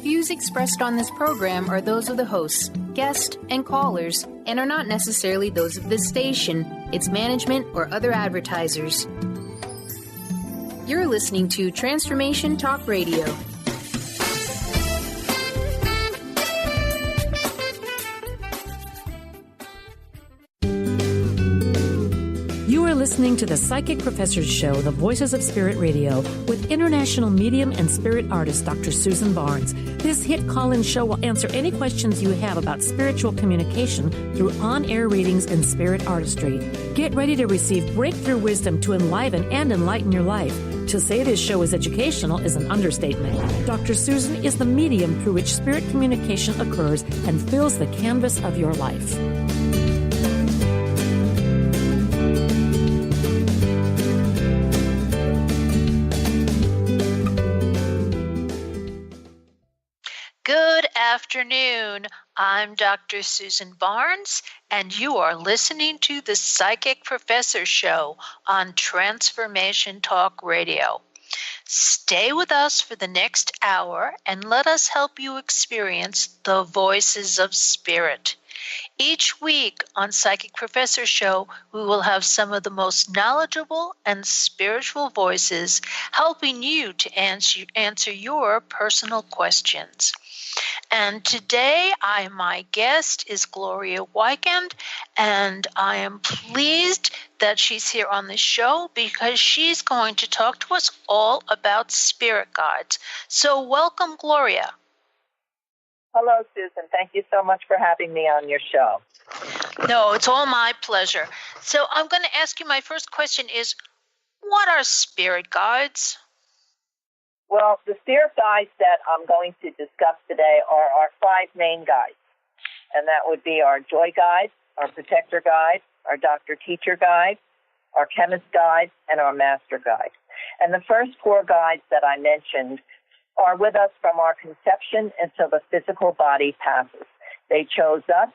views expressed on this program are those of the hosts, guests, and callers, and are not necessarily those of this station, its management, or other advertisers. You're listening to Transformation Talk Radio. You are listening to the Psychic Professors Show, The Voices of Spirit Radio, with international medium and spirit artist Dr. Susan Barnes. This hit call-in show will answer any questions you have about spiritual communication through on-air readings and spirit artistry. Get ready to receive breakthrough wisdom to enliven and enlighten your life. To say this show is educational is an understatement. Dr. Susan is the medium through which spirit communication occurs and fills the canvas of your life. Good afternoon. I'm Dr. Susan Barnes, and you are listening to the Psychic Professor Show on Transformation Talk Radio. Stay with us for the next hour and let us help you experience the voices of spirit. Each week on Psychic Professor Show, we will have some of the most knowledgeable and spiritual voices helping you to answer your personal questions. And today, my guest is Gloria Weekend, and I am pleased that she's here on the show because she's going to talk to us all about spirit guides. So welcome, Gloria. Hello, Susan. Thank you so much for having me on your show. No, it's all my pleasure. So I'm going to ask you, my first question is, what are spirit guides? Well, the spirit guides that I'm going to discuss today are our 5 main guides. And that would be our joy guide, our protector guide, our doctor-teacher guide, our chemist guide, and our master guide. And the first 4 guides that I mentioned are with us from our conception until the physical body passes. They chose us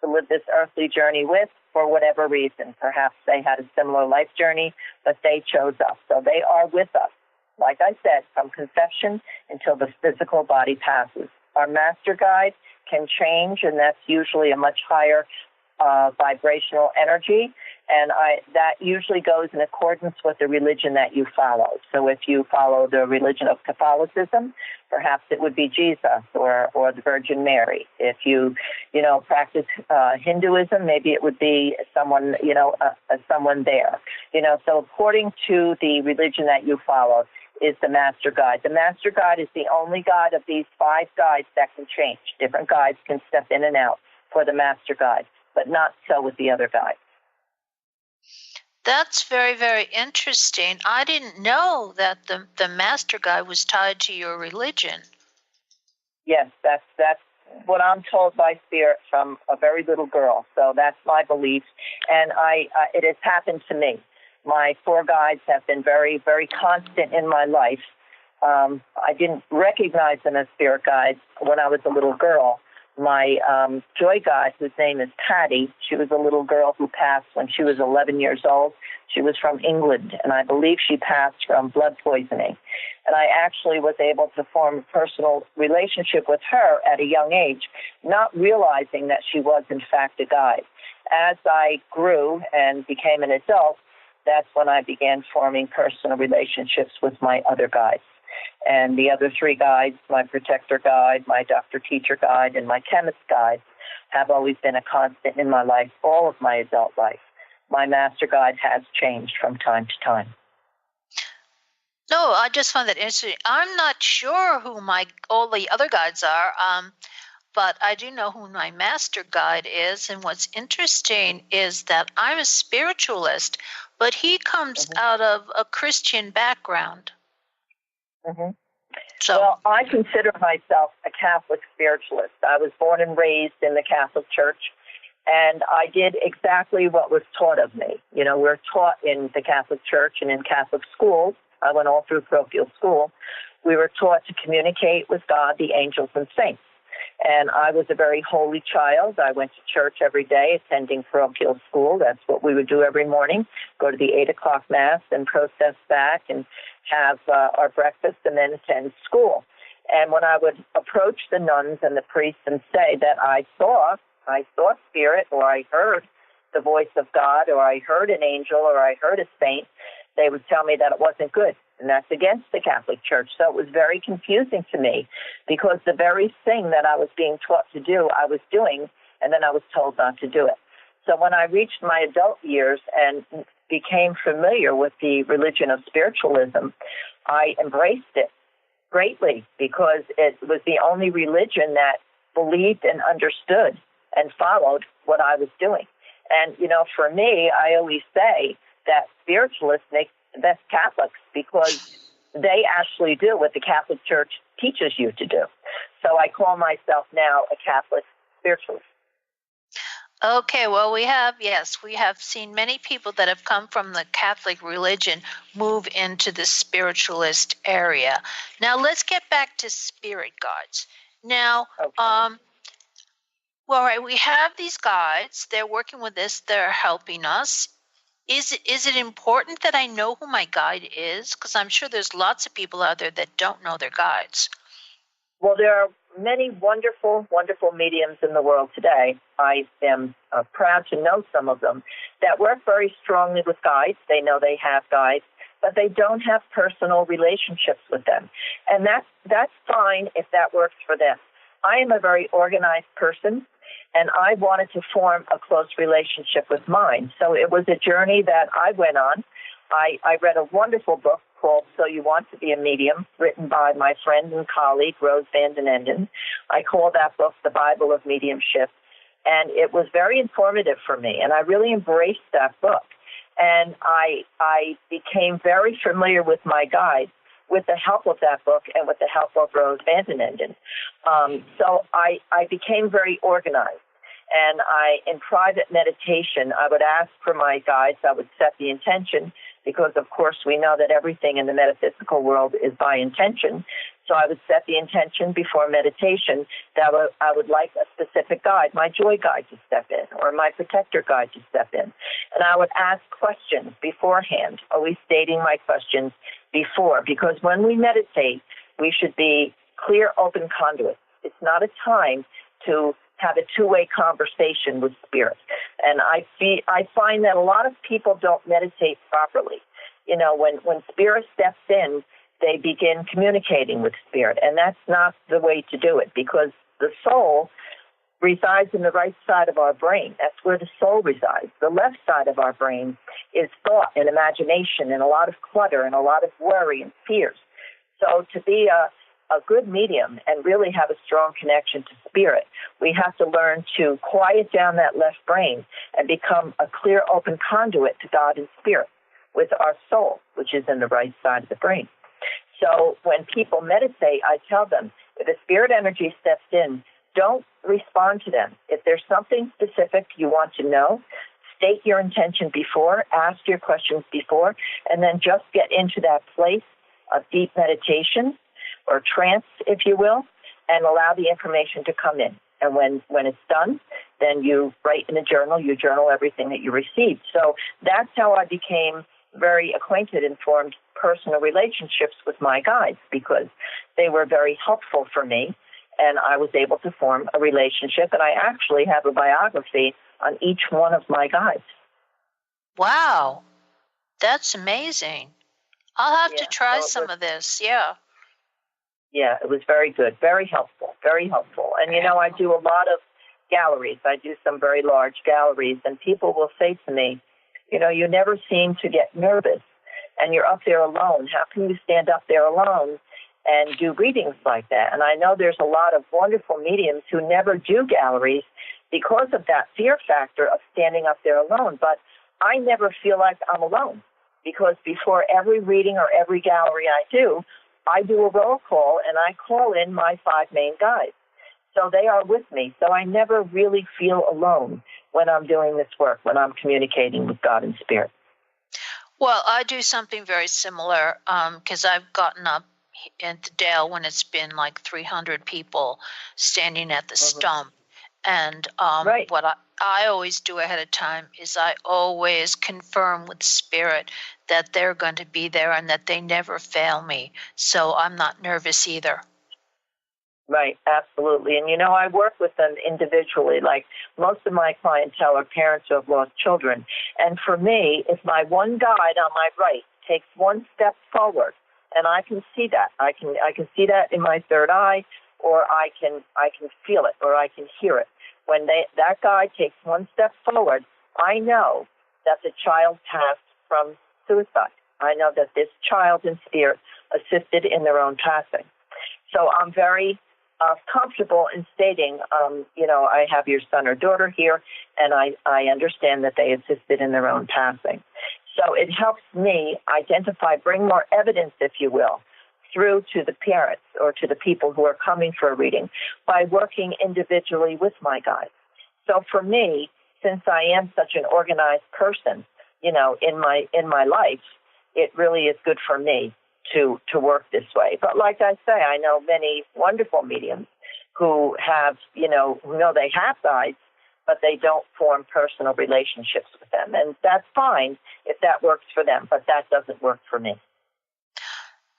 to live this earthly journey with for whatever reason. Perhaps they had a similar life journey, but they chose us. So they are with us, like I said, from conception until the physical body passes. Our master guide can change, and that's usually a much higher vibrational energy, and that usually goes in accordance with the religion that you follow. So if you follow the religion of Catholicism, perhaps it would be Jesus or the Virgin Mary. If you practice Hinduism, maybe it would be someone, someone there. So according to the religion that you follow is the master guide. The master guide is the only guide of these 5 guides that can change. Different guides can step in and out for the master guide, but not so with the other guides. That's very, very interesting. I didn't know that the master guide was tied to your religion. Yes, that's what I'm told by spirit from a very little girl. So that's my belief, and it has happened to me. My 4 guides have been very, very constant in my life. I didn't recognize them as spirit guides when I was a little girl. My joy guide, whose name is Patty, she was a little girl who passed when she was 11 years old. She was from England, and I believe she passed from blood poisoning. And I actually was able to form a personal relationship with her at a young age, not realizing that she was, in fact, a guide. As I grew and became an adult, that's when I began forming personal relationships with my other guides. And the other 3 guides, my protector guide, my doctor-teacher guide, and my chemist guide, have always been a constant in my life, all of my adult life. My master guide has changed from time to time. No, I just found that interesting. I'm not sure who all the other guides are, but I do know who my master guide is. And what's interesting is that I'm a spiritualist, but he comes out of a Christian background. Mm-hmm. So, well, I consider myself a Catholic spiritualist. I was born and raised in the Catholic Church, and I did exactly what was taught of me. We're taught in the Catholic Church and in Catholic schools. I went all through parochial school. We were taught to communicate with God, the angels, and saints. And I was a very holy child. I went to church every day, attending parochial school. That's what we would do every morning, go to the 8 o'clock Mass and process back and have our breakfast and then attend school. And when I would approach the nuns and the priests and say that I saw spirit, or I heard the voice of God, or I heard an angel, or I heard a saint, they would tell me that it wasn't good, and that's against the Catholic Church. So it was very confusing to me, because the very thing that I was being taught to do, I was doing, and then I was told not to do it. So when I reached my adult years and became familiar with the religion of spiritualism, I embraced it greatly, because it was the only religion that believed and understood and followed what I was doing. And, for me, I always say that spiritualists make the best Catholics, because they actually do what the Catholic Church teaches you to do. So I call myself now a Catholic spiritualist. Okay, well, we have seen many people that have come from the Catholic religion move into the spiritualist area. Now, let's get back to spirit guides. Now, Okay. well, right, we have these guides. They're working with us. They're helping us. Is it important that I know who my guide is? Because I'm sure there's lots of people out there that don't know their guides. Well, there are many wonderful, wonderful mediums in the world today. I am proud to know some of them that work very strongly with guides. They know they have guides, but they don't have personal relationships with them. And that's fine if that works for them. I am a very organized person, and I wanted to form a close relationship with mine. So it was a journey that I went on. I read a wonderful book called So You Want to Be a Medium, written by my friend and colleague, Rose Van den Enden. I call that book The Bible of Mediumship, and it was very informative for me, and I really embraced that book. And I became very familiar with my guides with the help of that book and with the help of Rose Van den Enden. So I became very organized. And in private meditation, I would ask for my guides. I would set the intention, because, of course, we know that everything in the metaphysical world is by intention. So I would set the intention before meditation that I would like a specific guide, my joy guide, to step in, or my protector guide to step in. And I would ask questions beforehand, always stating my questions before, because when we meditate, we should be clear, open conduits. It's not a time to have a two-way conversation with spirit. And I find that a lot of people don't meditate properly. When spirit steps in, they begin communicating with spirit, and that's not the way to do it, because the soul resides in the right side of our brain. That's where the soul resides. The left side of our brain is thought and imagination and a lot of clutter and a lot of worry and fears. So to be a good medium and really have a strong connection to spirit, we have to learn to quiet down that left brain and become a clear, open conduit to God and spirit with our soul, which is in the right side of the brain. So when people meditate, I tell them, if a spirit energy steps in, don't respond to them. If there's something specific you want to know, state your intention before, ask your questions before, and then just get into that place of deep meditation or trance, if you will, and allow the information to come in. And when it's done, then you write in a journal, you journal everything that you received. So that's how I became very acquainted and formed personal relationships with my guides, because they were very helpful for me, and I was able to form a relationship. And I actually have a biography on each one of my guides. Wow, that's amazing. I'll have to try some of this, yeah. Yeah, it was very good, very helpful, very helpful. And, I do a lot of galleries. I do some very large galleries, and people will say to me, you never seem to get nervous, and you're up there alone. How can you stand up there alone and do readings like that? And I know there's a lot of wonderful mediums who never do galleries because of that fear factor of standing up there alone. But I never feel like I'm alone, because before every reading or every gallery I do a roll call, and I call in my 5 main guides. So they are with me. So I never really feel alone when I'm doing this work, when I'm communicating with God and Spirit. Well, I do something very similar, because I've gotten up in the Dale when it's been like 300 people standing at the stump. And Right. what I always do ahead of time is I always confirm with Spirit that they're going to be there and that they never fail me. So I'm not nervous either. Right, absolutely. And, I work with them individually. Like most of my clientele are parents who have lost children. And for me, if my one guide on my right takes one step forward, and I can see that, I can see that in my third eye, or I can feel it, or I can hear it. When that guide takes one step forward, I know that the child passed from suicide. I know that this child in spirit assisted in their own passing. So I'm very comfortable in stating, I have your son or daughter here, and I understand that they assisted in their own passing. So it helps me identify, bring more evidence, if you will, through to the parents or to the people who are coming for a reading by working individually with my guides. So for me, since I am such an organized person, in my life, it really is good for me to work this way. But like I say, I know many wonderful mediums who have, who know they have guides, but they don't form personal relationships with them. And that's fine if that works for them, but that doesn't work for me.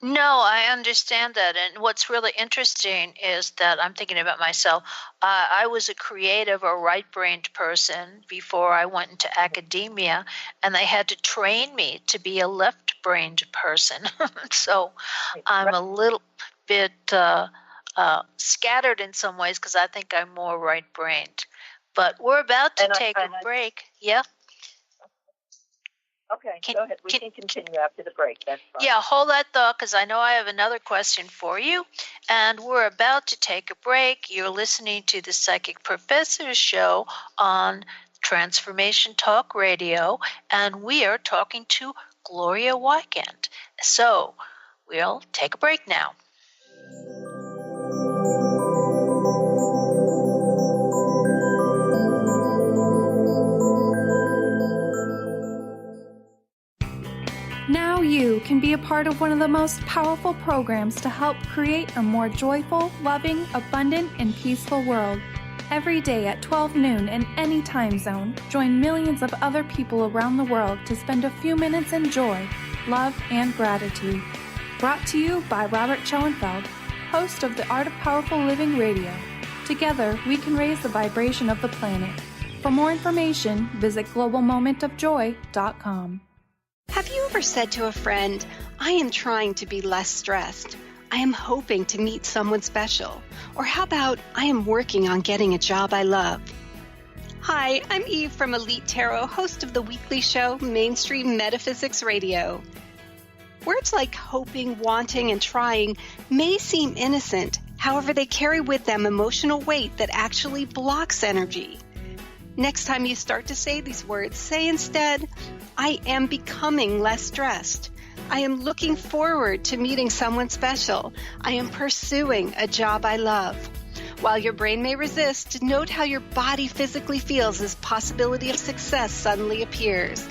No, I understand that. And what's really interesting is that I'm thinking about myself. I was a creative or right-brained person before I went into academia, and they had to train me to be a left-brained person. So I'm a little bit scattered in some ways because I think I'm more right-brained. But we're about to take a break. Yeah. Okay, go ahead. We can continue after the break. That's fine. Yeah, hold that thought because I know I have another question for you. And we're about to take a break. You're listening to the Psychic Professor's Show on Transformation Talk Radio, and we are talking to Gloria Weekend. So we'll take a break now. Now you can be a part of one of the most powerful programs to help create a more joyful, loving, abundant, and peaceful world. Every day at 12 noon in any time zone, join millions of other people around the world to spend a few minutes in joy, love, and gratitude. Brought to you by Robert Schoenfeld, host of the Art of Powerful Living Radio. Together, we can raise the vibration of the planet. For more information, visit globalmomentofjoy.com. Have you ever said to a friend, I am trying to be less stressed. I am hoping to meet someone special. Or how about, I am working on getting a job I love. Hi, I'm Eve from Elite Tarot, host of the weekly show Mainstream Metaphysics Radio. Words like hoping, wanting, and trying may seem innocent. However, they carry with them emotional weight that actually blocks energy. Next time you start to say these words, say instead, I am becoming less stressed. I am looking forward to meeting someone special. I am pursuing a job I love. While your brain may resist, note how your body physically feels as possibility of success suddenly appears.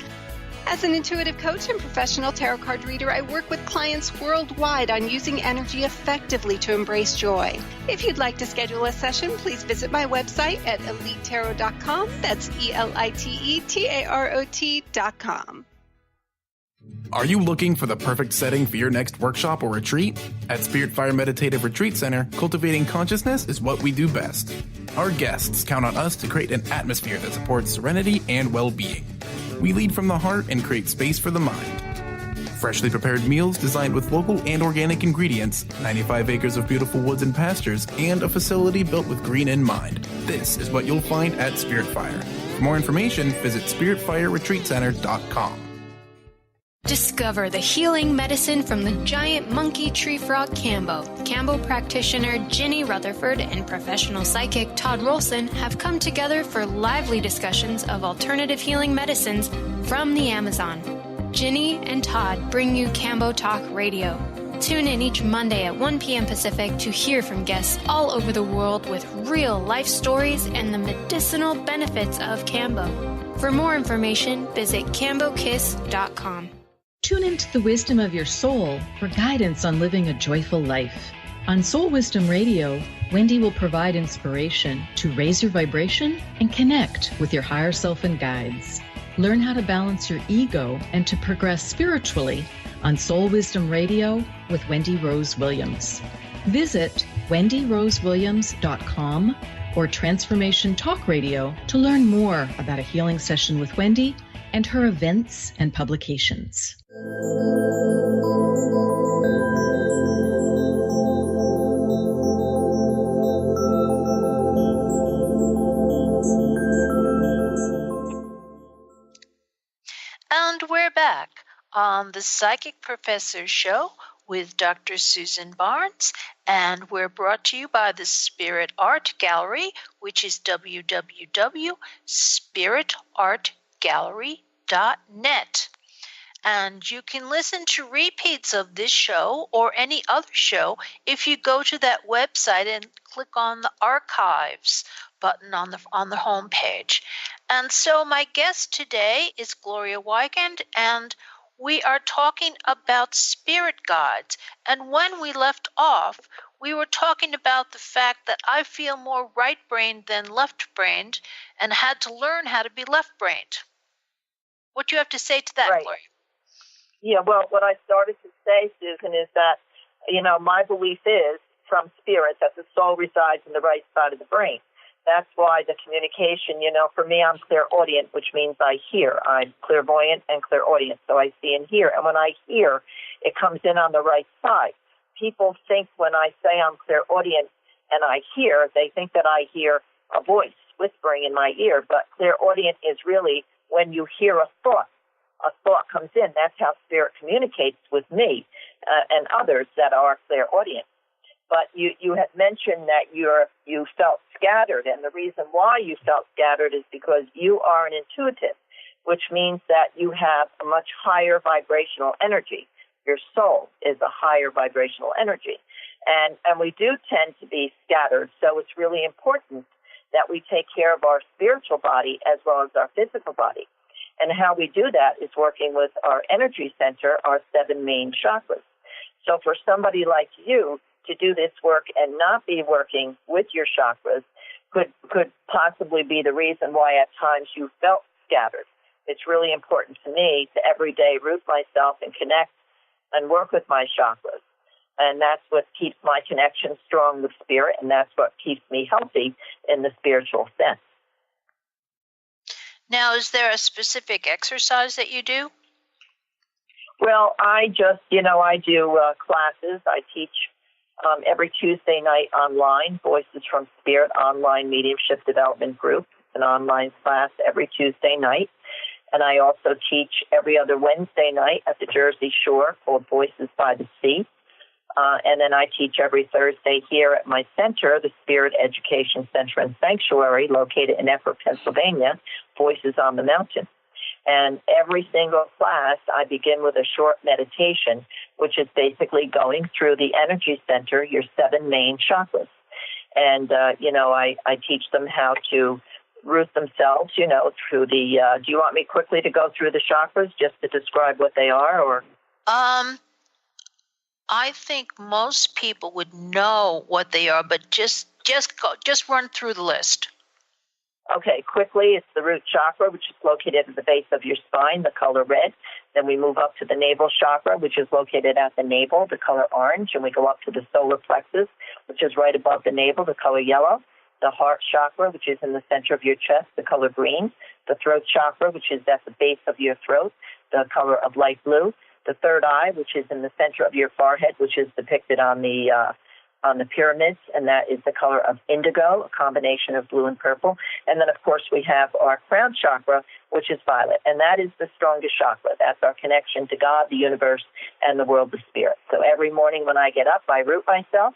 As an intuitive coach and professional tarot card reader, I work with clients worldwide on using energy effectively to embrace joy. If you'd like to schedule a session, please visit my website at elitetarot.com. That's ELITETAROT.com. Are you looking for the perfect setting for your next workshop or retreat? At Spirit Fire Meditative Retreat Center, cultivating consciousness is what we do best. Our guests count on us to create an atmosphere that supports serenity and well-being. We lead from the heart and create space for the mind. Freshly prepared meals designed with local and organic ingredients, 95 acres of beautiful woods and pastures, and a facility built with green in mind. This is what you'll find at Spirit Fire. For more information, visit spiritfireretreatcenter.com. Discover the healing medicine from the giant monkey tree frog Cambo. Cambo practitioner Ginny Rutherford and professional psychic Todd Rolson have come together for lively discussions of alternative healing medicines from the Amazon. Ginny and Todd bring you Cambo Talk Radio. Tune in each Monday at 1 p.m. Pacific to hear from guests all over the world with real life stories and the medicinal benefits of Cambo. For more information, visit cambokiss.com. Tune into the wisdom of your soul for guidance on living a joyful life. On Soul Wisdom Radio, Wendy will provide inspiration to raise your vibration and connect with your higher self and guides. Learn how to balance your ego and to progress spiritually on Soul Wisdom Radio with Wendy Rose Williams. Visit wendyrosewilliams.com or Transformation Talk Radio to learn more about a healing session with Wendy and her events and publications. And we're back on the Psychic Professor Show with Dr. Susan Barnes, and we're brought to you by the Spirit Art Gallery, which is www.spiritartgallery.net. And you can listen to repeats of this show or any other show if you go to that website and click on the archives button on the home page. And so my guest today is Gloria Weigand, and we are talking about spirit guides. And when we left off, we were talking about the fact that I feel more right-brained than left-brained and had to learn how to be left-brained. What do you have to say to that, Right. Gloria? Yeah, well, what I started to say, Susan, is that, my belief is from spirit that the soul resides in the right side of the brain. That's why the communication, for me, I'm clairaudient, which means I hear. I'm clairvoyant and clairaudient, so I see and hear. And when I hear, it comes in on the right side. People think when I say I'm clairaudient and I hear, they think that I hear a voice whispering in my ear. But clairaudient is really when you hear a thought comes in. That's how spirit communicates with me and others that are clairaudient. But you had mentioned that you felt scattered, and the reason why you felt scattered is because you are an intuitive, which means that you have a much higher vibrational energy. Your soul is a higher vibrational energy. And we do tend to be scattered, so it's really important that we take care of our spiritual body as well as our physical body. And how we do that is working with our energy center, our 7 main chakras. So for somebody like you to do this work and not be working with your chakras could possibly be the reason why at times you felt scattered. It's really important to me to every day root myself and connect and work with my chakras. And that's what keeps my connection strong with spirit, and that's what keeps me healthy in the spiritual sense. Now, is there a specific exercise that you do? Well, I just, I do classes. I teach every Tuesday night online, Voices from Spirit Online Mediumship Development Group, an online class every Tuesday night. And I also teach every other Wednesday night at the Jersey Shore called Voices by the Sea. And then I teach every Thursday here at my center, the Spirit Education Center and Sanctuary, located in Effort, Pennsylvania, Voices on the Mountain. And every single class, I begin with a short meditation, which is basically going through the energy center, your 7 main chakras. And, I teach them how to root themselves, through the, do you want me quickly to go through the chakras just to describe what they are, or? I think most people would know what they are, but just run through the list. Okay, quickly, it's the root chakra, which is located at the base of your spine, the color red. Then we move up to the navel chakra, which is located at the navel, the color orange. And we go up to the solar plexus, which is right above the navel, the color yellow. The heart chakra, which is in the center of your chest, the color green. The throat chakra, which is at the base of your throat, the color of light blue. The third eye, which is in the center of your forehead, which is depicted on the pyramids, and that is the color of indigo, a combination of blue and purple. And then, of course, we have our crown chakra, which is violet, and that is the strongest chakra. That's our connection to God, the universe, and the world of spirit. So every morning when I get up, I root myself.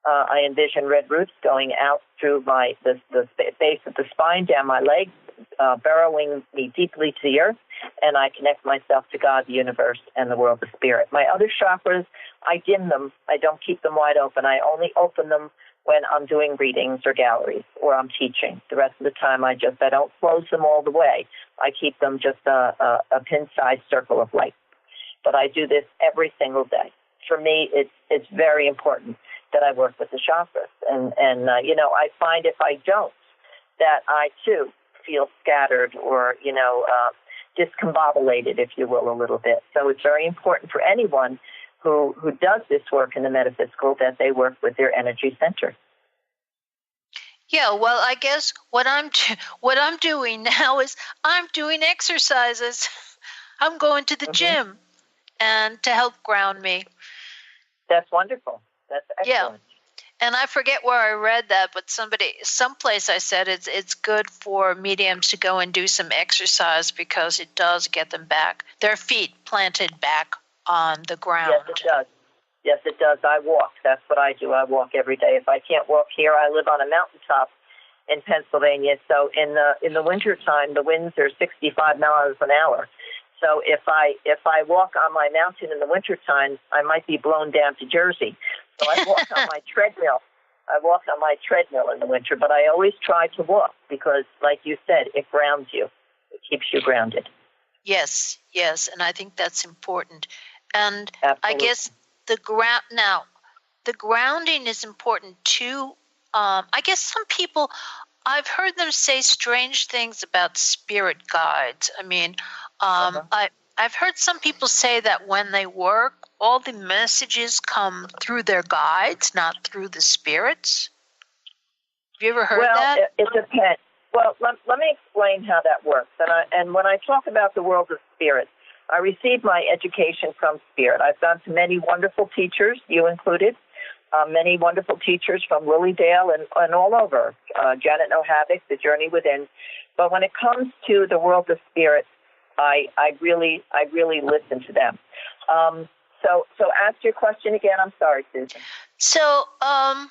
I envision red roots going out through the base of the spine, down my legs, burrowing me deeply to the earth, and I connect myself to God, the universe, and the world of spirit. My other chakras, I dim them. I don't keep them wide open. I only open them when I'm doing readings or galleries or I'm teaching. The rest of the time, I don't close them all the way. I keep them just a pin-sized circle of light. But I do this every single day. For me, it's very important that I work with the chakras. And I find if I don't, that I, too, feel scattered or, discombobulated, if you will, a little bit. So it's very important for anyone who does this work in the metaphysical, that they work with their energy center. Yeah, well, I guess what I'm doing now is I'm doing exercises. I'm going to the gym and to help ground me. That's wonderful. That's excellent. Yeah. And I forget where I read that, but someplace I said it's good for mediums to go and do some exercise because it does get them back, their feet planted back on the ground. Yes, it does. Yes, it does. I walk. That's what I do. I walk every day. If I can't walk here, I live on a mountaintop in Pennsylvania. So in the wintertime, the winds are 65 miles an hour. So if I walk on my mountain in the wintertime, I might be blown down to Jersey. So I walk on my treadmill. I walk on my treadmill in the winter, but I always try to walk because, like you said, it grounds you. It keeps you grounded. Yes, and I think that's important. And Absolutely. I guess the grounding is important too. I guess some people, I've heard them say strange things about spirit guides. I mean, I've heard some people say that when they work, all the messages come through their guides, not through the spirits. Have you ever heard that? Well, it depends. Well, let me explain how that works. And when I talk about the world of spirit, I received my education from spirit. I've gone to many wonderful teachers, you included, many wonderful teachers from Lilydale and all over, Janet No Havoc, The Journey Within. But when it comes to the world of spirit, I really listen to them. So ask your question again. I'm sorry, Susan. So, I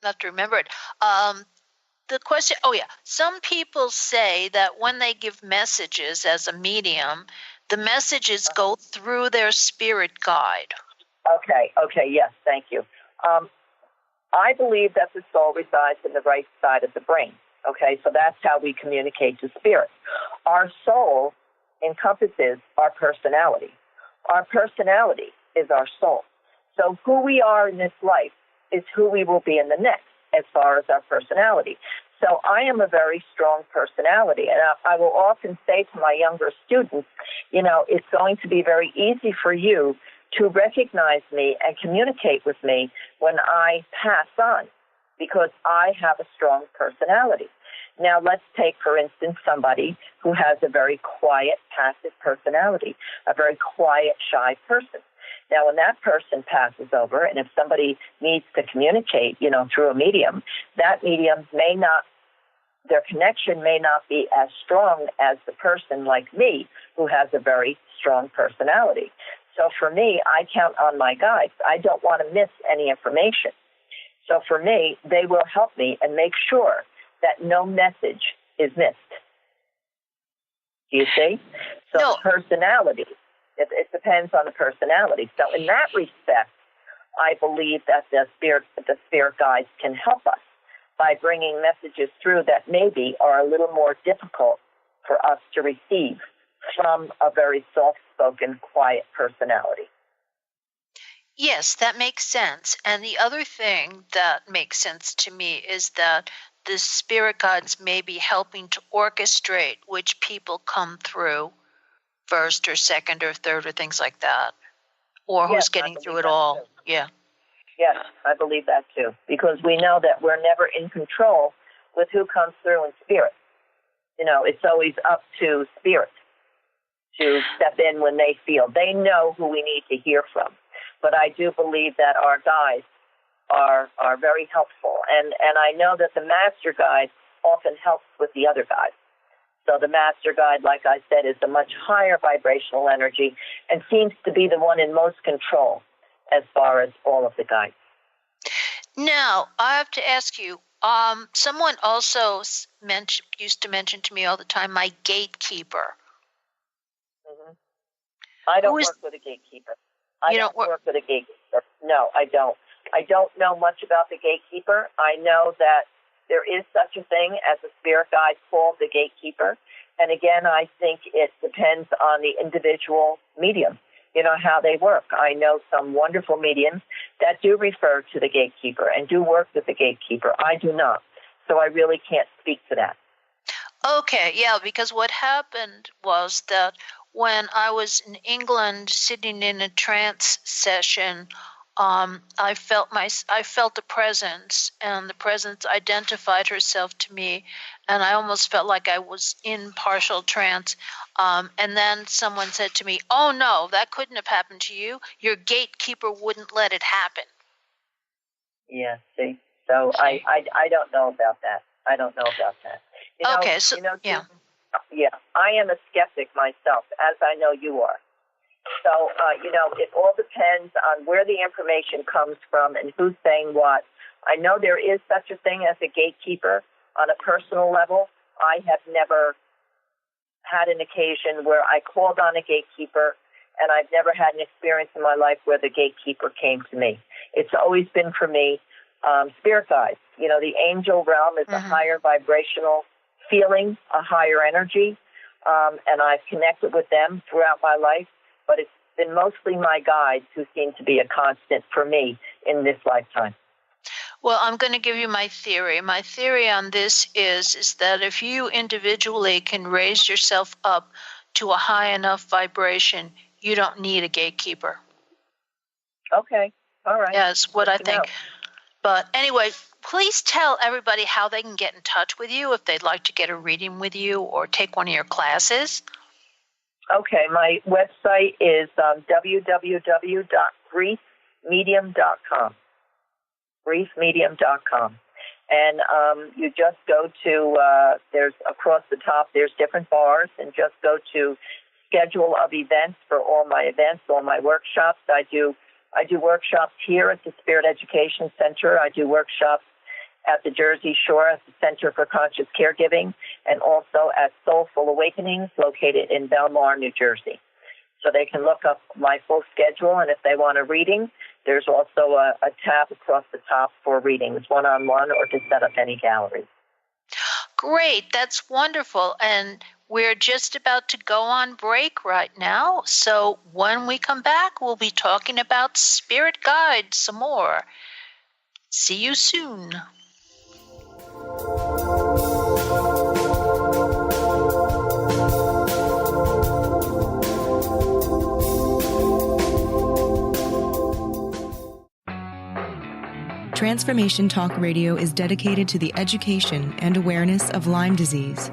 have to remember it. The question, some people say that when they give messages as a medium, the messages go through their spirit guide. Okay, yes, thank you. I believe that the soul resides in the right side of the brain. Okay, so that's how we communicate to spirit. Our soul encompasses our personality. Our personality is our soul. So who we are in this life is who we will be in the next as far as our personality. So I am a very strong personality, and I will often say to my younger students, it's going to be very easy for you to recognize me and communicate with me when I pass on, because I have a strong personality. Now, let's take, for instance, somebody who has a very quiet, passive personality, a very quiet, shy person. Now, when that person passes over, and if somebody needs to communicate, through a medium, that medium their connection may not be as strong as the person like me who has a very strong personality. So for me, I count on my guides. I don't want to miss any information. So for me, they will help me and make sure that no message is missed. Do you see? So No. Personality, it depends on the personality. So in that respect, I believe that the spirit guides can help us by bringing messages through that maybe are a little more difficult for us to receive from a very soft-spoken, quiet personality. Yes, that makes sense. And the other thing that makes sense to me is that the spirit guides may be helping to orchestrate which people come through first or second or third or things like that, or who's getting through it all. Too. Yeah. Yes, I believe that too, because we know that we're never in control with who comes through in spirit. It's always up to spirit to step in when they feel. They know who we need to hear from. But I do believe that our guides are very helpful. And I know that the master guide often helps with the other guides. So the master guide, like I said, is a much higher vibrational energy and seems to be the one in most control as far as all of the guides. Now, I have to ask you, someone also used to mention to me all the time, my gatekeeper. Mm-hmm. I don't work with a gatekeeper. I don't work with a gatekeeper. No, I don't. I don't know much about the gatekeeper. I know that there is such a thing as a spirit guide called the gatekeeper. And again, I think it depends on the individual medium, how they work. I know some wonderful mediums that do refer to the gatekeeper and do work with the gatekeeper. I do not. So I really can't speak to that. Okay, yeah, because what happened was that when I was in England sitting in a trance session, I felt a presence, and the presence identified herself to me, and I almost felt like I was in partial trance. And then someone said to me, "Oh no, that couldn't have happened to you. Your gatekeeper wouldn't let it happen." Yeah, see. So I don't know about that. I don't know about that. Okay, so yeah. Yeah, I am a skeptic myself, as I know you are. So, it all depends on where the information comes from and who's saying what. I know there is such a thing as a gatekeeper on a personal level. I have never had an occasion where I called on a gatekeeper, and I've never had an experience in my life where the gatekeeper came to me. It's always been for me spirit guides. The angel realm is a higher vibrational feeling, a higher energy, and I've connected with them throughout my life, but it's been mostly my guides who seem to be a constant for me in this lifetime. Well, I'm going to give you my theory. My theory on this is that if you individually can raise yourself up to a high enough vibration, you don't need a gatekeeper. Okay. All right. That's what I think. Know. But anyway, please tell everybody how they can get in touch with you if they'd like to get a reading with you or take one of your classes. Okay, my website is www.griefmedium.com. Griefmedium.com. And you just go to, there's across the top, there's different bars, and just go to schedule of events for all my events, all my workshops. I do workshops here at the Spirit Education Center. I do workshops at the Jersey Shore at the Center for Conscious Caregiving, and also at Soulful Awakenings located in Belmar, New Jersey. So they can look up my full schedule, and if they want a reading, there's also a tab across the top for readings, one-on-one or to set up any gallery. Great. That's wonderful. And we're just about to go on break right now. So when we come back, we'll be talking about spirit guides some more. See you soon. Transformation Talk Radio is dedicated to the education and awareness of Lyme disease.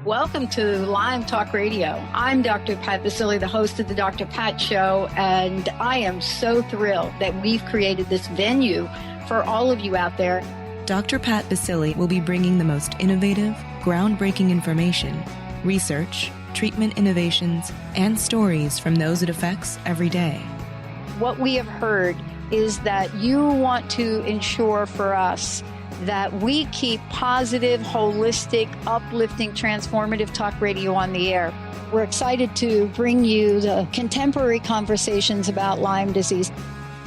Welcome to Lyme Talk Radio. I'm Dr. Pat Basile, the host of the Dr. Pat Show, and I am so thrilled that we've created this venue for all of you out there. Dr. Pat Basile will be bringing the most innovative, groundbreaking information, research, treatment innovations, and stories from those it affects every day. What we have heard is that you want to ensure for us that we keep positive, holistic, uplifting, transformative talk radio on the air. We're excited to bring you the contemporary conversations about Lyme disease.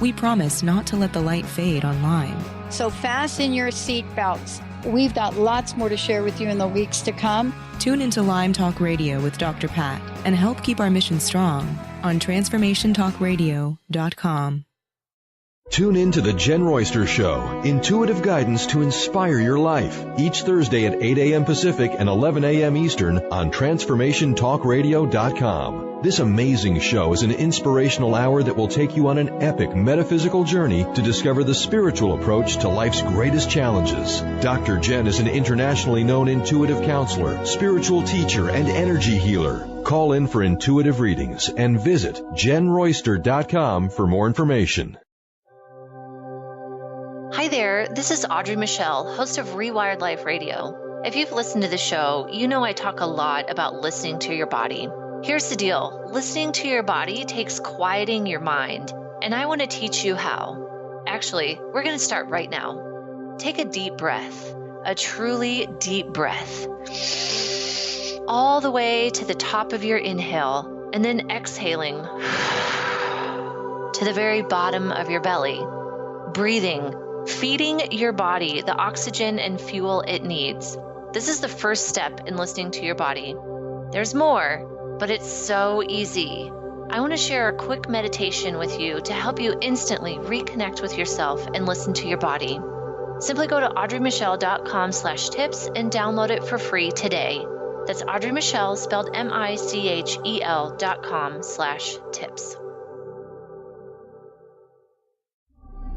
We promise not to let the light fade on Lyme. So fasten your seatbelts. We've got lots more to share with you in the weeks to come. Tune into Lyme Talk Radio with Dr. Pat and help keep our mission strong on TransformationTalkRadio.com. Tune in to The Jen Royster Show, intuitive guidance to inspire your life, each Thursday at 8 a.m. Pacific and 11 a.m. Eastern on TransformationTalkRadio.com. This amazing show is an inspirational hour that will take you on an epic metaphysical journey to discover the spiritual approach to life's greatest challenges. Dr. Jen is an internationally known intuitive counselor, spiritual teacher, and energy healer. Call in for intuitive readings and visit JenRoyster.com for more information. Hi there, this is Audrey Michelle, host of Rewired Life Radio. If you've listened to the show, you know I talk a lot about listening to your body. Here's the deal. Listening to your body takes quieting your mind, and I want to teach you how. Actually, we're going to start right now. Take a deep breath, a truly deep breath, all the way to the top of your inhale, and then exhaling to the very bottom of your belly. Breathing, feeding your body the oxygen and fuel it needs. This is the first step in listening to your body. There's more, but it's so easy. I want to share a quick meditation with you to help you instantly reconnect with yourself and listen to your body. Simply go to audreymichelle.com/tips and download it for free today. That's Audrey Michelle, spelled MICHEL.com/tips.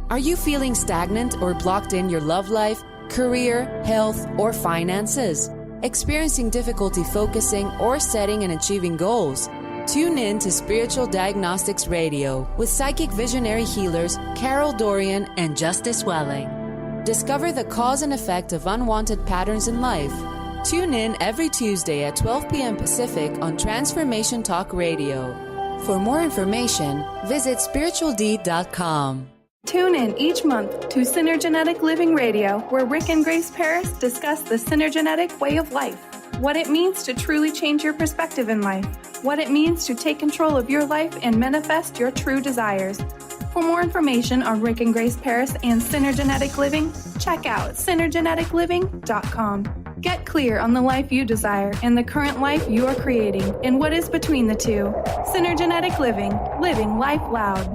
Are you feeling stagnant or blocked in your love life, career, health, or finances? Experiencing difficulty focusing or setting and achieving goals? Tune in to Spiritual Diagnostics Radio with psychic visionary healers Carol Dorian and Justice Welling. Discover the cause and effect of unwanted patterns in life. Tune in every Tuesday at 12 p.m. Pacific on Transformation Talk Radio. For more information, visit spiritualdeed.com. Tune in each month to Synergenetic Living Radio, where Rick and Grace Paris discuss the synergenetic way of life, what it means to truly change your perspective in life, what it means to take control of your life and manifest your true desires. For more information on Rick and Grace Paris and Synergenetic Living, check out synergeneticliving.com. Get clear on the life you desire and the current life you are creating and what is between the two. Synergenetic Living, living life loud.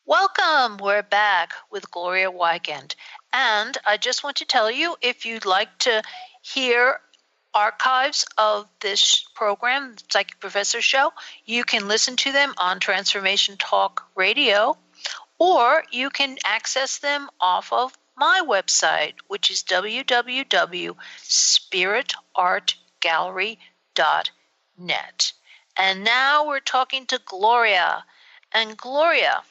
Welcome. We're back with Gloria Weigand. And I just want to tell you, if you'd like to hear archives of this program, the Psychic Professor Show, you can listen to them on Transformation Talk Radio, or you can access them off of my website, which is www.spiritartgallery.net. And now we're talking to Gloria. And Gloria,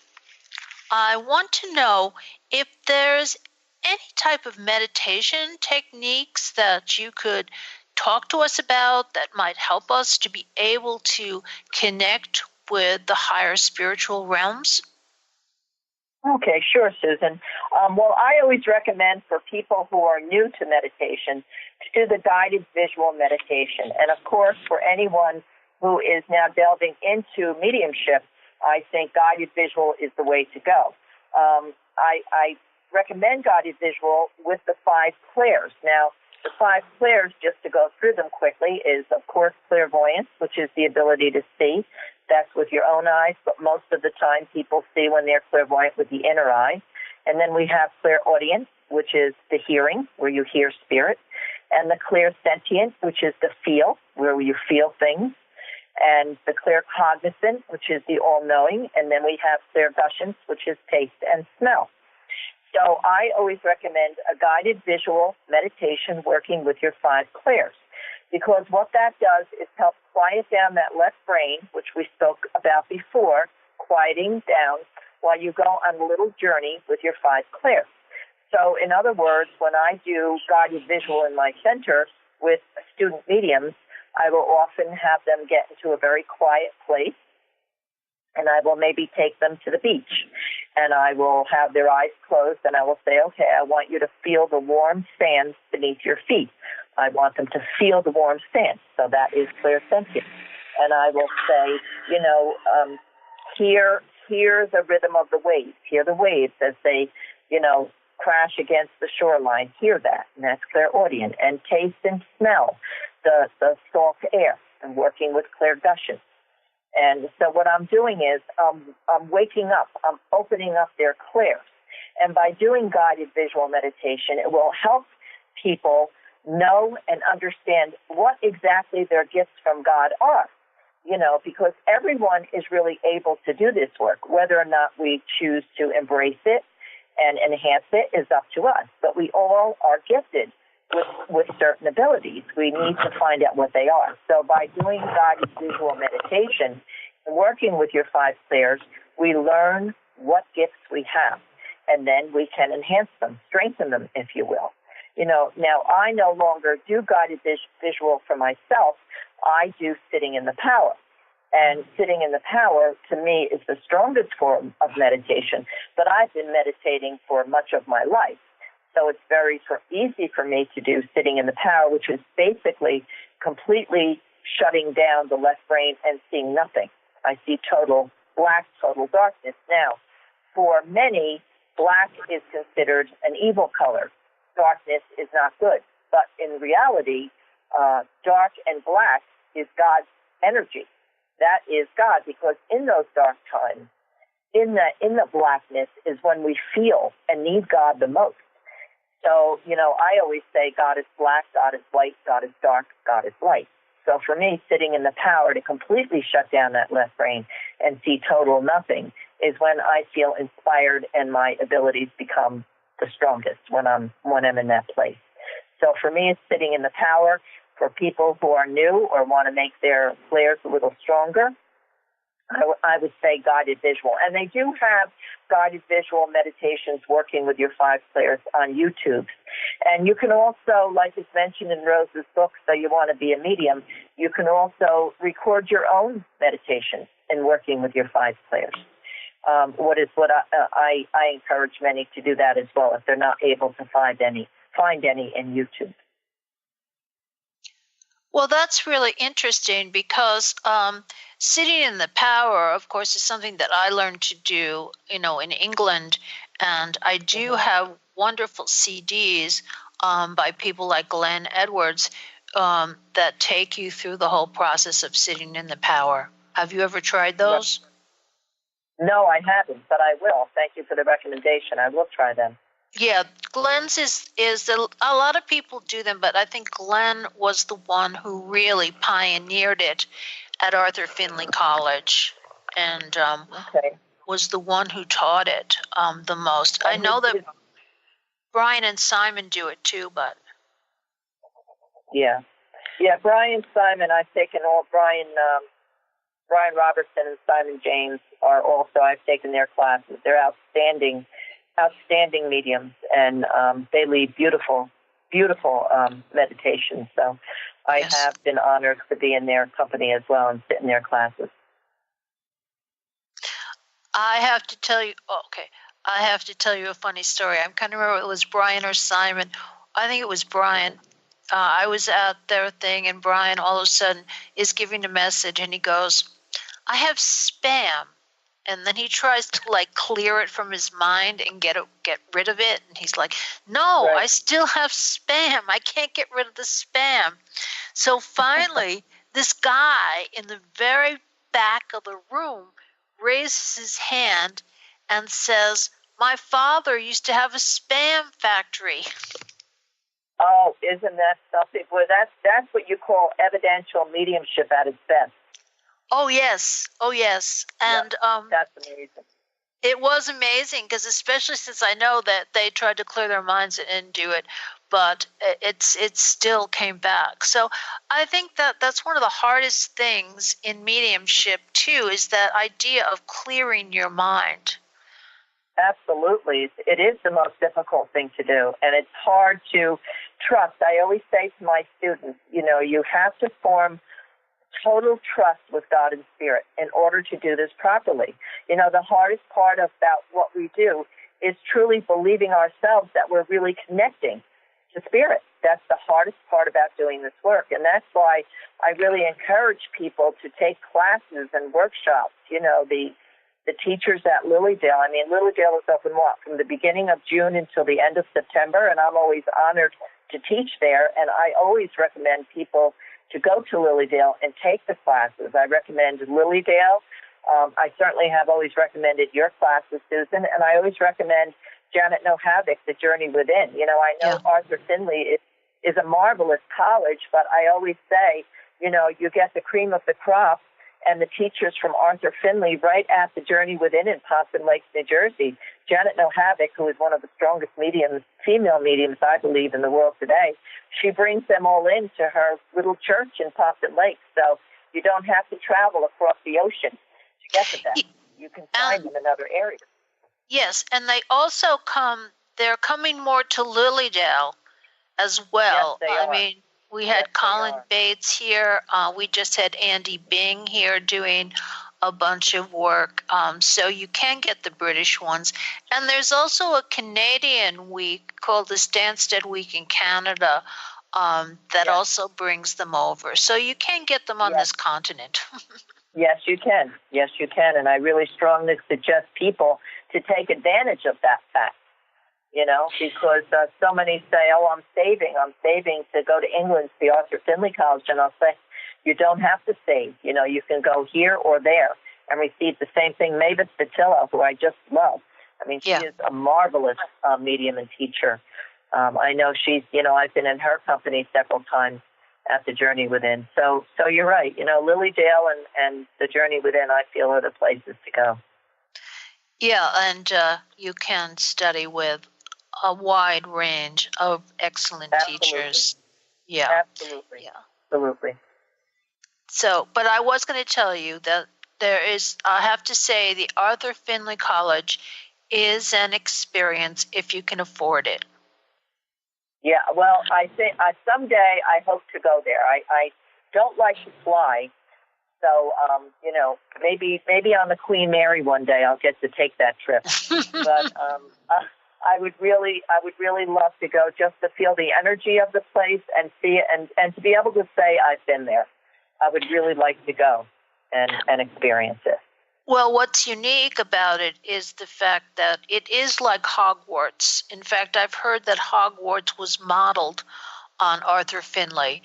I want to know if there's any type of meditation techniques that you could talk to us about that might help us to be able to connect with the higher spiritual realms? Okay, sure, Susan. Well, I always recommend for people who are new to meditation to do the guided visual meditation. And, of course, for anyone who is now delving into mediumship, I think guided visual is the way to go. I recommend guided visual with the 5 clairs. Now, the 5 clairs, just to go through them quickly, is, of course, clairvoyance, which is the ability to see. That's with your own eyes, but most of the time people see when they're clairvoyant with the inner eye. And then we have clairaudience, which is the hearing, where you hear spirit, and the clairsentient, which is the feel, where you feel things, and the claircognizant, which is the all-knowing, and then we have clairguscience, which is taste and smell. So I always recommend a guided visual meditation working with your 5 clairs, because what that does is help quiet down that left brain, which we spoke about before, quieting down while you go on a little journey with your 5 clairs. So in other words, when I do guided visual in my center with student mediums, I will often have them get into a very quiet place, and I will maybe take them to the beach, and I will have their eyes closed, and I will say, okay, I want you to feel the warm sand beneath your feet. I want them to feel the warm sand, so that is clairsentient. And I will say, hear the rhythm of the waves, hear the waves as they, crash against the shoreline, hear that, and that's clairaudient. And taste and smell the salt air, and working with clairguscience. And so what I'm doing is I'm waking up, I'm opening up their clairs. And by doing guided visual meditation, it will help people know and understand what exactly their gifts from God are. Because everyone is really able to do this work. Whether or not we choose to embrace it and enhance it is up to us. But we all are gifted with certain abilities. We need to find out what they are. So by doing guided visual meditation and working with your 5 clairs, we learn what gifts we have, and then we can enhance them, strengthen them, if you will. Now I no longer do guided visual for myself. I do sitting in the power. And sitting in the power, to me, is the strongest form of meditation. But I've been meditating for much of my life. So it's very easy for me to do sitting in the power, which is basically completely shutting down the left brain and seeing nothing. I see total black, total darkness. Now, for many, black is considered an evil color. Darkness is not good. But in reality, dark and black is God's energy. That is God, because in those dark times, in the blackness is when we feel and need God the most. So, I always say God is black, God is white, God is dark, God is light. So for me, sitting in the power to completely shut down that left brain and see total nothing is when I feel inspired and my abilities become the strongest, when I'm in that place. So for me, it's sitting in the power. For people who are new or want to make their flares a little stronger, I would say guided visual. And they do have guided visual meditations working with your 5 flares on YouTube. And you can also, like is mentioned in Rose's book, So You Want to Be a Medium, you can also record your own meditation in working with your 5 flares. What I encourage many to do that as well if they're not able to find any in YouTube. Well, that's really interesting because sitting in the power, of course, is something that I learned to do, in England. And I do have wonderful CDs by people like Glenn Edwards that take you through the whole process of sitting in the power. Have you ever tried those? No, I haven't, but I will. Thank you for the recommendation. I will try them. Yeah, Glenn's is a lot of people do them, but I think Glenn was the one who really pioneered it at Arthur Findlay College, and was the one who taught it the most. I know that Brian and Simon do it too, but yeah, Brian, Simon, I've taken all Brian Robertson and Simon James are also, I've taken their classes. They're outstanding mediums, and they lead beautiful meditations. So I have been honored to be in their company as well and sit in their classes. I have to tell you a funny story. I'm kind of remember it was Brian or Simon. I think it was Brian. I was at their thing, and Brian all of a sudden is giving a message, and he goes, "I have spam." And then he tries to clear it from his mind and get rid of it. And he's like, "No, I still have spam. I can't get rid of the spam." So finally, this guy in the very back of the room raises his hand and says, "My father used to have a spam factory." Oh, isn't that something? Well, that's what you call evidential mediumship at its best. Oh, yes. And that's amazing. It was amazing because especially since I know that they tried to clear their minds and do it, but it still came back. So I think that's one of the hardest things in mediumship, too, is that idea of clearing your mind. Absolutely. It is the most difficult thing to do, and it's hard to trust. I always say to my students, you have to form total trust with God and Spirit in order to do this properly. The hardest part about what we do is truly believing ourselves that we're really connecting to Spirit. That's the hardest part about doing this work, and that's why I really encourage people to take classes and workshops. The teachers at Lilydale. I mean, Lilydale is open from the beginning of June until the end of September, and I'm always honored to teach there, and I always recommend people to go to Lilydale and take the classes. I recommend Lilydale. I certainly have always recommended your classes, Susan, and I always recommend Janet No Havoc, The Journey Within. I know Arthur Findlay is a marvelous college, but I always say, you get the cream of the crop and the teachers from Arthur Findlay right at The Journey Within in Pompton Lakes, New Jersey. Janet No Havoc, who is one of the strongest female mediums, I believe, in the world today, she brings them all into her little church in Pompton Lakes. So you don't have to travel across the ocean to get to them. You can find them in other areas. Yes, and they also they're coming more to Lilydale as well. Yes, they are. I mean, we had Colin Bates here. We just had Andy Bing here doing a bunch of work. So you can get the British ones. And there's also a Canadian week called the Stansted Week in Canada that also brings them over. So you can get them on this continent. Yes, you can. Yes, you can. And I really strongly suggest people to take advantage of that fact. Because so many say, "Oh, I'm saving to go to England to the Arthur Findlay College." And I'll say, You don't have to save. You know, you can go here or there and receive the same thing. Mavis Patillo, who I just love. I mean, she is a marvelous medium and teacher. I know she's, you know, I've been in her company several times at the Journey Within. So you're right. You know, Lily Dale and the Journey Within, I feel, are the places to go. Yeah, and you can study with a wide range of excellent teachers. Yeah. Absolutely. Yeah. Absolutely. So, but I was going to tell you that there is, I have to say, the Arthur Findlay College is an experience if you can afford it. Yeah, well, I think someday I hope to go there. I don't like to fly, so you know, maybe on the Queen Mary one day I'll get to take that trip. But I would really love to go just to feel the energy of the place and see it, and to be able to say I've been there. I would really like to go and experience it. Well, what's unique about it is the fact that it is like Hogwarts. In fact, I've heard that Hogwarts was modeled on Arthur Findlay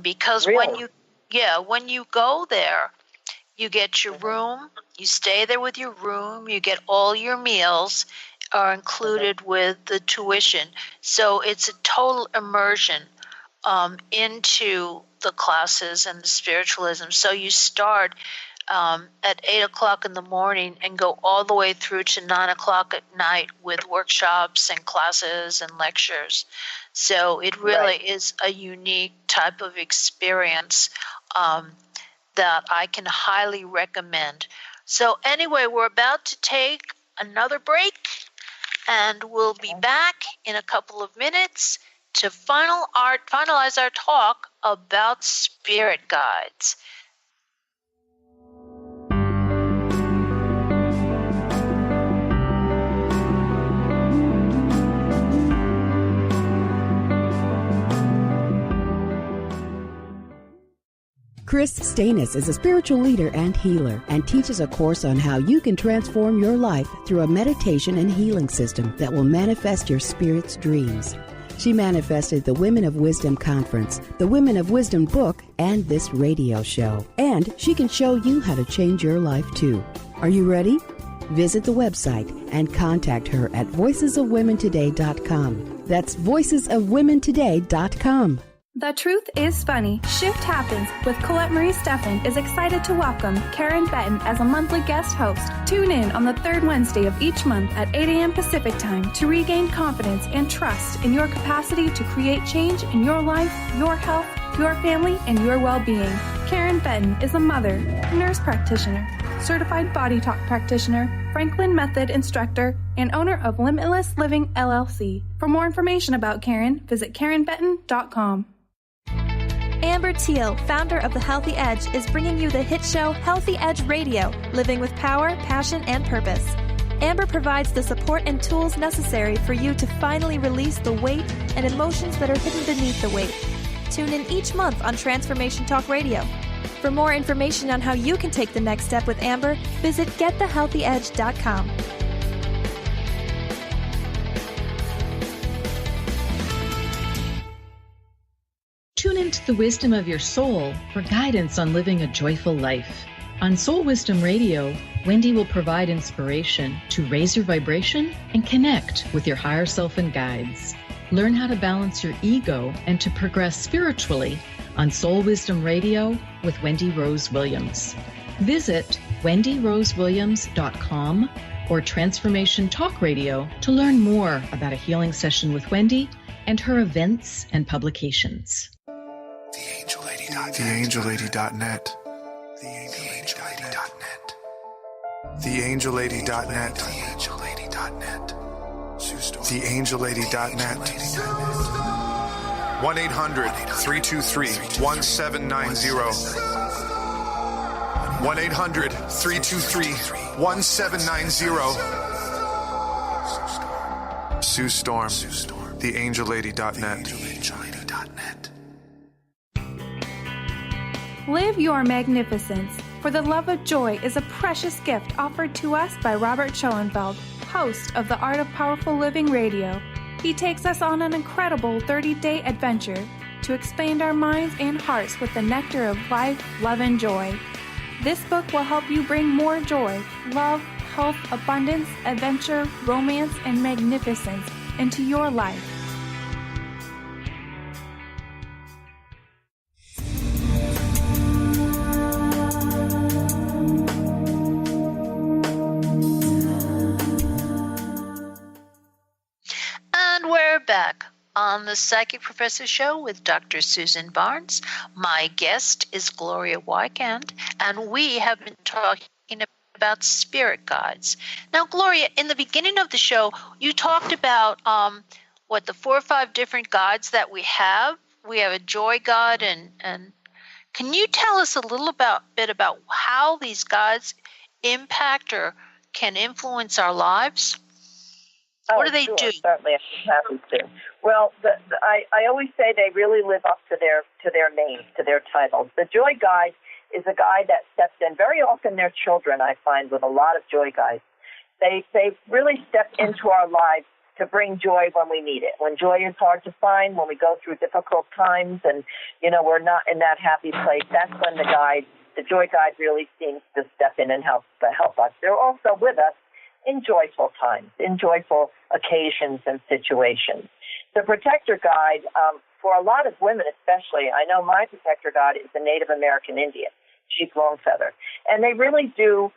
because really? when you go there, you get your room, you stay there with your room, you get all your meals are included with the tuition. So it's a total immersion into the classes and the spiritualism. So you start at 8 o'clock in the morning and go all the way through to 9 o'clock at night with workshops and classes and lectures. So it really is a unique type of experience that I can highly recommend. So anyway, we're about to take another break, and we'll be back in a couple of minutes to finalize our talk about spirit guides. Chris Stanis is a spiritual leader and healer and teaches a course on how you can transform your life through a meditation and healing system that will manifest your spirit's dreams. She manifested the Women of Wisdom Conference, the Women of Wisdom book, and this radio show. And she can show you how to change your life too. Are you ready? Visit the website and contact her at voicesofwomentoday.com. That's voicesofwomentoday.com. The Truth is Funny. Shift Happens with Colette Marie Steffen is excited to welcome Karen Benton as a monthly guest host. Tune in on the third Wednesday of each month at 8 a.m. Pacific Time to regain confidence and trust in your capacity to create change in your life, your health, your family, and your well-being. Karen Benton is a mother, nurse practitioner, certified body talk practitioner, Franklin Method instructor, and owner of Limitless Living LLC. For more information about Karen, visit KarenBenton.com. Amber Teal, founder of The Healthy Edge, is bringing you the hit show Healthy Edge Radio, living with power, passion, and purpose. Amber provides the support and tools necessary for you to finally release the weight and emotions that are hidden beneath the weight. Tune in each month on Transformation Talk Radio. For more information on how you can take the next step with Amber, visit getthehealthyedge.com. Tune into the wisdom of your soul for guidance on living a joyful life. On Soul Wisdom Radio, Wendy will provide inspiration to raise your vibration and connect with your higher self and guides. Learn how to balance your ego and to progress spiritually on Soul Wisdom Radio with Wendy Rose Williams. Visit wendyrosewilliams.com or Transformation Talk Radio to learn more about a healing session with Wendy and her events and publications. TheAngelLady.net. TheAngelLady.net. TheAngelLady.net. 1-800-323-1790. 1-800-323-1790. Sue Storm. TheAngelLady.net. Live your magnificence, for the love of joy is a precious gift offered to us by Robert Schoenfeld, host of the Art of Powerful Living Radio. He takes us on an incredible 30-day adventure. to expand our minds and hearts with the nectar of life, love, and joy. This book will help you bring more joy, love, health, abundance, adventure, romance, and magnificence into your life. And we're back on the Psychic Professor Show with Dr. Susan Barnes. My guest is Gloria Wykand, and we have been talking about spirit guides. Now, Gloria, in the beginning of the show, you talked about the 4 or 5 different guides that we have. We have a joy guide, and can you tell us a little bit about how these guides impact or can influence our lives? What do they do? Certainly, I'm happy to. Well, I always say they really live up to their names, to their titles. The Joy Guide is a guide that steps in. Very often, they're children. I find with a lot of Joy Guides, they really step into our lives to bring joy when we need it. When joy is hard to find, when we go through difficult times, and we're not in that happy place. That's when the Joy Guide, really seems to step in and help us. They're also with us in joyful times, in joyful occasions and situations. The Protector Guide, for a lot of women especially, I know my Protector Guide is a Native American Indian, Sheep Longfeather, and they really do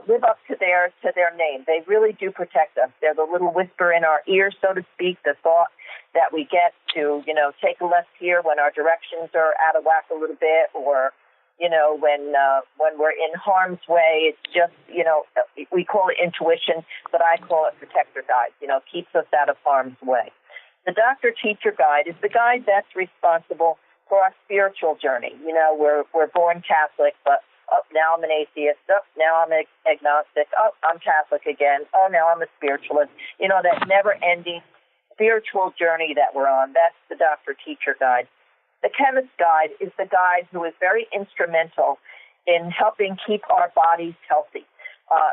live up to their name. They really do protect us. They're the little whisper in our ear, so to speak, the thought that we get to, take a left here when our directions are out of whack a little bit, or when we're in harm's way. It's just, we call it intuition, but I call it Protector Guide, keeps us out of harm's way. The Doctor Teacher Guide is the guide that's responsible for our spiritual journey. We're born Catholic, but now I'm an atheist. Now I'm agnostic. I'm Catholic again. Now I'm a spiritualist. That never-ending spiritual journey that we're on. That's the Doctor Teacher Guide. The Chemist Guide is the guide who is very instrumental in helping keep our bodies healthy.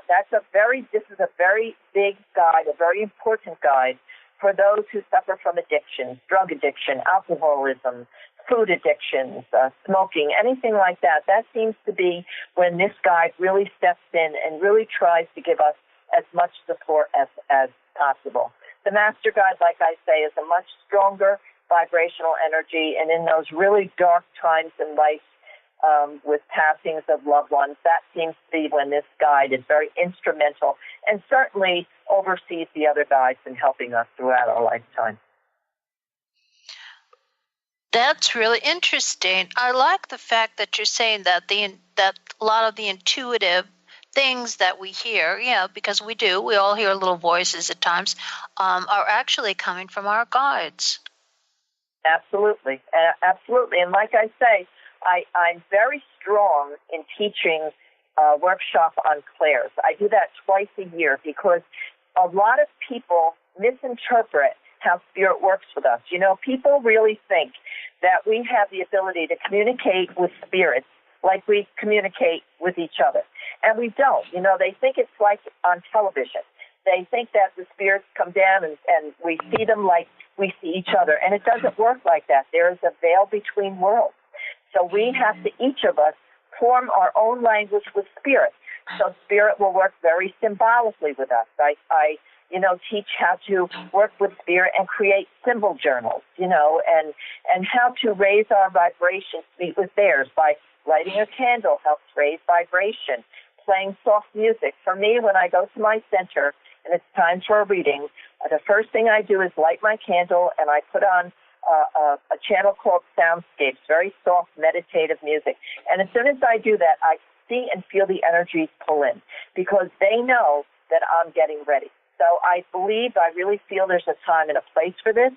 This is a very big guide, a very important guide for those who suffer from addictions, drug addiction, alcoholism, food addictions, smoking, anything like that. That seems to be when this guide really steps in and really tries to give us as much support as possible. The Master Guide, like I say, is a much stronger vibrational energy, and in those really dark times in life, with passings of loved ones, that seems to be when this guide is very instrumental and certainly oversees the other guides in helping us throughout our lifetime. That's really interesting. I like the fact that you're saying that that a lot of the intuitive things that we hear, because we all hear little voices at times, are actually coming from our guides. Absolutely. And like I say, I'm very strong in teaching a workshop on clairs. I do that twice a year because a lot of people misinterpret how spirit works with us. People really think that we have the ability to communicate with spirits like we communicate with each other. And we don't. They think it's like on television. They think that the spirits come down and we see them like we see each other. And it doesn't work like that. There is a veil between worlds. So we have to, each of us, form our own language with spirit. So spirit will work very symbolically with us. I teach how to work with spirit and create symbol journals, and how to raise our vibration to meet with theirs by lighting a candle helps raise vibration, playing soft music. For me, when I go to my center and it's time for a reading, the first thing I do is light my candle and I put on a channel called Soundscapes, very soft meditative music. And as soon as I do that, I see and feel the energies pull in because they know that I'm getting ready. So I really feel there's a time and a place for this.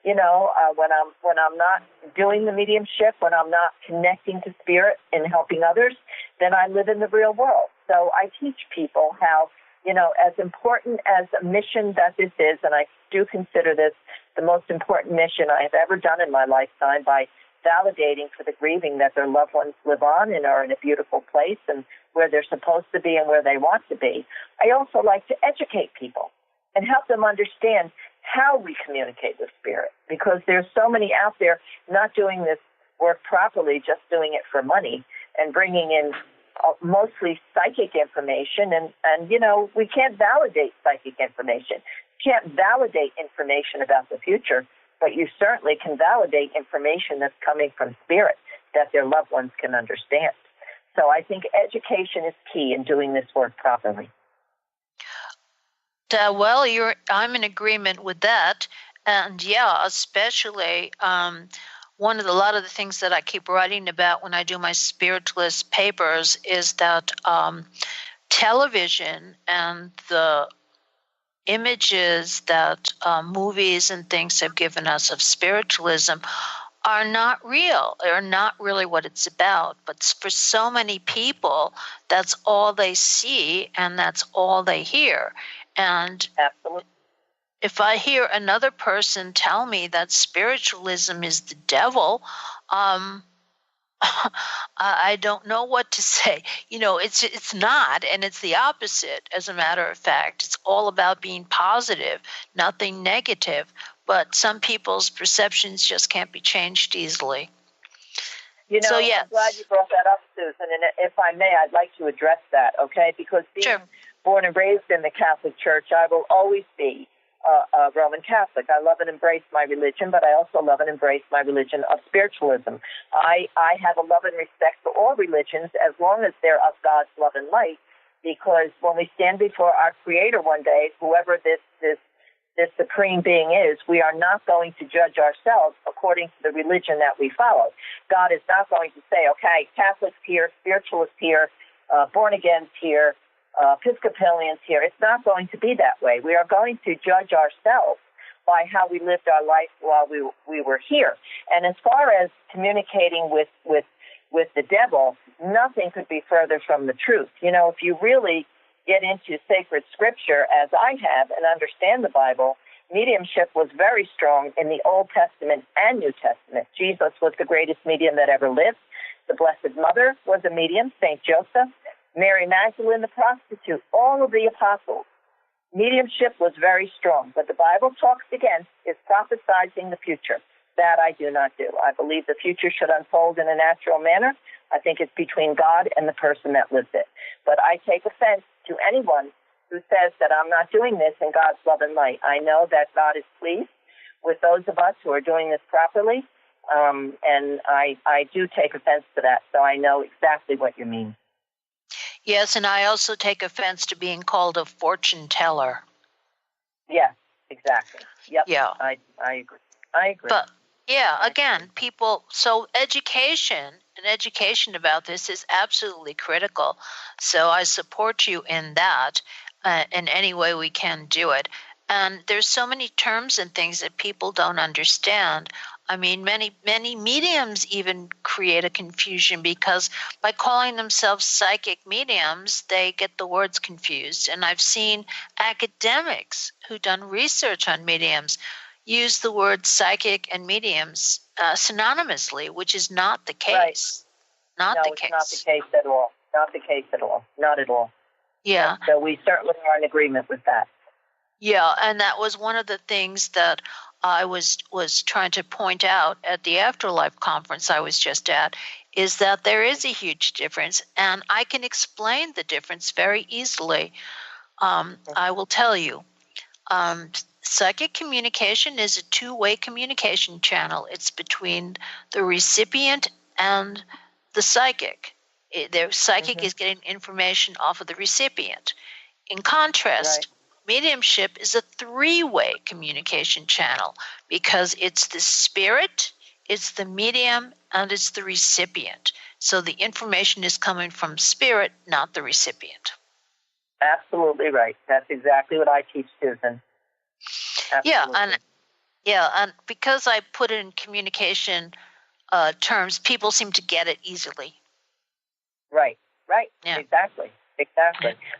When I'm not doing the mediumship, when I'm not connecting to spirit and helping others, then I live in the real world. So I teach people how, as important as a mission that this is, and I do consider this the most important mission I have ever done in my lifetime by validating for the grieving that their loved ones live on and are in a beautiful place and where they're supposed to be and where they want to be. I also like to educate people and help them understand how we communicate with spirit, because there's so many out there not doing this work properly, just doing it for money and bringing in mostly psychic information. And, you know, we can't validate psychic information. You can't validate information about the future, but you certainly can validate information that's coming from spirit that their loved ones can understand. So I think education is key in doing this work properly. Well, I'm in agreement with that. And yeah, especially a lot of the things that I keep writing about when I do my spiritualist papers is that television and the images that movies and things have given us of spiritualism are not real. They're not really what it's about. But for so many people, that's all they see and that's all they hear. And absolutely, if I hear another person tell me that spiritualism is the devil, I don't know what to say. You know, it's not, and it's the opposite, as a matter of fact. It's all about being positive, nothing negative. But some people's perceptions just can't be changed easily. You know, so, yes. I'm glad you brought that up, Susan, and if I may, I'd like to address that, okay? Because being born and raised in the Catholic Church, I will always be a Roman Catholic. I love and embrace my religion, but I also love and embrace my religion of spiritualism. I have a love and respect for all religions as long as they're of God's love and light, because when we stand before our Creator one day, whoever this supreme being is, we are not going to judge ourselves according to the religion that we follow. God is not going to say, okay, Catholics here, spiritualists here, born-agains here, Episcopalians here. It's not going to be that way. We are going to judge ourselves by how we lived our life while we were here. And as far as communicating with the devil, nothing could be further from the truth. You know, if you really get into sacred scripture, as I have, and understand the Bible, mediumship was very strong in the Old Testament and New Testament. Jesus was the greatest medium that ever lived. The Blessed Mother was a medium, St. Joseph, Mary Magdalene, the prostitute, all of the apostles. Mediumship was very strong. What the Bible talks against is prophesizing the future. That I do not do. I believe the future should unfold in a natural manner. I think it's between God and the person that lives it. But I take offense to anyone who says that I'm not doing this in God's love and light. I know that God is pleased with those of us who are doing this properly, and I do take offense to that, so I know exactly what you mean. Yes, and I also take offense to being called a fortune teller. Yes, exactly. Yep. Yeah. I agree. I agree. But yeah, again, people, so education about this is absolutely critical. So I support you in that, in any way we can do it. And there's so many terms and things that people don't understand. I mean, many mediums even create a confusion because by calling themselves psychic mediums, they get the words confused. And I've seen academics who've done research on mediums use the words psychic and mediums synonymously, which is not the case. Right. No, it's not the case at all. Not the case at all. Not at all. Yeah. And so we certainly are in agreement with that. Yeah, and that was one of the things that I was trying to point out at the Afterlife conference I was just at, is that there is a huge difference, and I can explain the difference very easily. I will tell you. Psychic communication is a two-way communication channel. It's between the recipient and the psychic. The psychic is getting information off of the recipient. In contrast, mediumship is a three-way communication channel because it's the spirit, it's the medium, and it's the recipient. So the information is coming from spirit, not the recipient. Absolutely right. That's exactly what I teach, Susan. Absolutely. And because I put it in communication terms, people seem to get it easily. Right. Yeah. Exactly.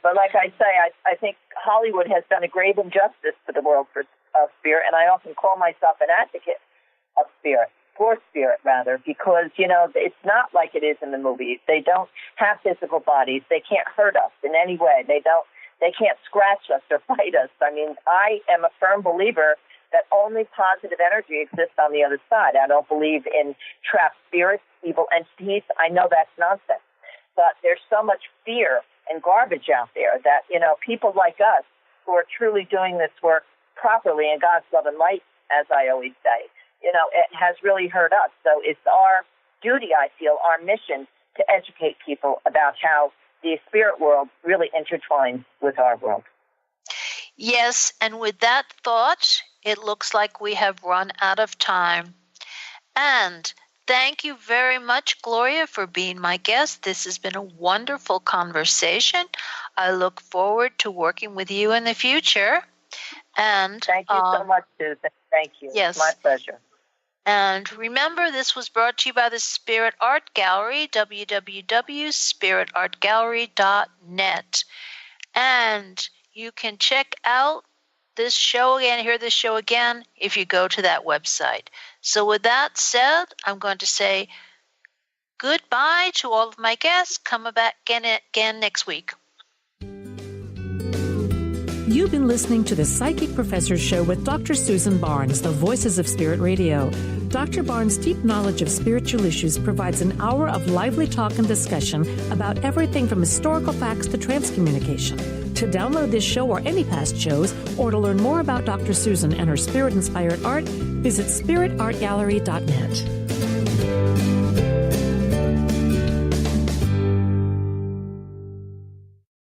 But like I say, I think Hollywood has done a grave injustice to the world of spirit, and I often call myself an advocate of spirit, for spirit rather, because, you know, it's not like it is in the movies. They don't have physical bodies. They can't hurt us in any way. They can't scratch us or fight us. I mean, I am a firm believer that only positive energy exists on the other side. I don't believe in trapped spirits, evil entities. I know that's nonsense. But there's so much fear and garbage out there that, people like us who are truly doing this work properly in God's love and light, as I always say, it has really hurt us. So it's our duty, I feel, our mission to educate people about how the spirit world really intertwines with our world. Yes, and with that thought, it looks like we have run out of time. And thank you very much, Gloria, for being my guest. This has been a wonderful conversation. I look forward to working with you in the future. And thank you so much, Susan. Thank you. Yes. It's my pleasure. And remember, this was brought to you by the Spirit Art Gallery, www.spiritartgallery.net. And you can check out this show again, hear this show again, if you go to that website. So with that said, I'm going to say goodbye to all of my guests. Come back again next week. You've been listening to the Psychic Professor Show with Dr. Susan Barnes, the Voices of Spirit Radio. Dr. Barnes' deep knowledge of spiritual issues provides an hour of lively talk and discussion about everything from historical facts to transcommunication. To download this show or any past shows, or to learn more about Dr. Susan and her spirit-inspired art, visit spiritartgallery.net.